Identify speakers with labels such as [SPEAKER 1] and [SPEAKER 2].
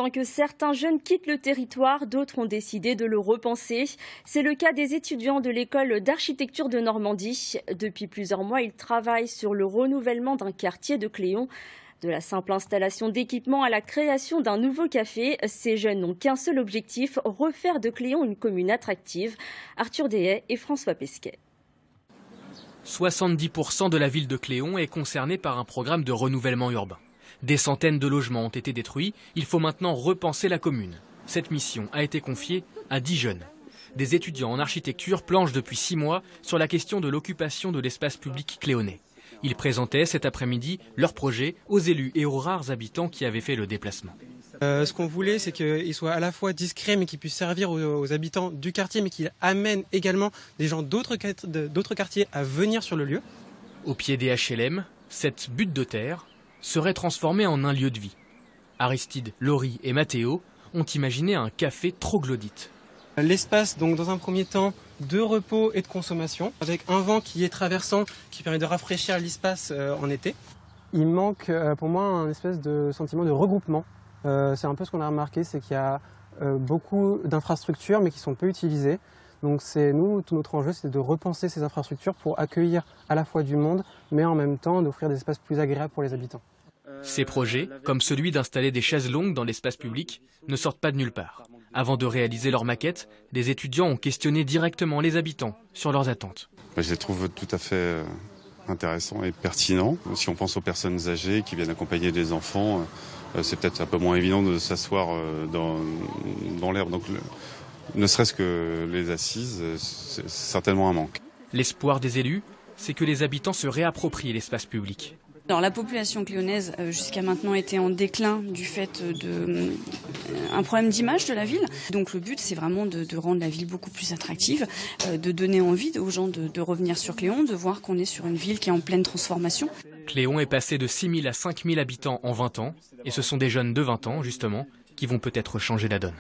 [SPEAKER 1] Tant que certains jeunes quittent le territoire, d'autres ont décidé de le repenser. C'est le cas des étudiants de l'école d'architecture de Normandie. Depuis plusieurs mois, ils travaillent sur le renouvellement d'un quartier de Cléon. De la simple installation d'équipements à la création d'un nouveau café, ces jeunes n'ont qu'un seul objectif, refaire de Cléon une commune attractive. Arthur Dehaye et François Pesquet.
[SPEAKER 2] 70% de la ville de Cléon est concernée par un programme de renouvellement urbain. Des centaines de logements ont été détruits, il faut maintenant repenser la commune. Cette mission a été confiée à 10 jeunes. Des étudiants en architecture planchent depuis 6 mois sur la question de l'occupation de l'espace public cléonnais. Ils présentaient cet après-midi leur projet aux élus et aux rares habitants qui avaient fait le déplacement.
[SPEAKER 3] Ce qu'on voulait, c'est qu'il soit à la fois discret, mais qu'il puisse servir aux habitants du quartier, mais qu'il amène également des gens d'autres quartiers à venir sur le lieu.
[SPEAKER 2] Au pied des HLM, cette butte de terre serait transformée en un lieu de vie. Aristide, Laurie et Mathéo ont imaginé un café troglodyte.
[SPEAKER 3] L'espace, donc dans un premier temps, de repos et de consommation, avec un vent qui est traversant, qui permet de rafraîchir l'espace en été. Il manque pour moi un espèce de sentiment de regroupement. C'est un peu ce qu'on a remarqué, c'est qu'il y a beaucoup d'infrastructures mais qui sont peu utilisées. Donc tout notre enjeu, c'est de repenser ces infrastructures pour accueillir à la fois du monde, mais en même temps d'offrir des espaces plus agréables pour les habitants.
[SPEAKER 2] Ces projets, comme celui d'installer des chaises longues dans l'espace public, ne sortent pas de nulle part. Avant de réaliser leur maquette, des étudiants ont questionné directement les habitants sur leurs attentes.
[SPEAKER 4] Je les trouve tout à fait intéressants et pertinents. Si on pense aux personnes âgées qui viennent accompagner des enfants, c'est peut-être un peu moins évident de s'asseoir dans l'herbe. Donc, ne serait-ce que les assises, c'est certainement un manque.
[SPEAKER 2] L'espoir des élus, c'est que les habitants se réapproprient l'espace public.
[SPEAKER 5] Alors la population cléonaise jusqu'à maintenant était en déclin du fait d'un problème d'image de la ville. Donc le but c'est vraiment de rendre la ville beaucoup plus attractive, de donner envie aux gens de revenir sur Cléon, de voir qu'on est sur une ville qui est en pleine transformation.
[SPEAKER 2] Cléon est passé de 6 000 à 5 000 habitants en 20 ans et ce sont des jeunes de 20 ans justement qui vont peut-être changer la donne.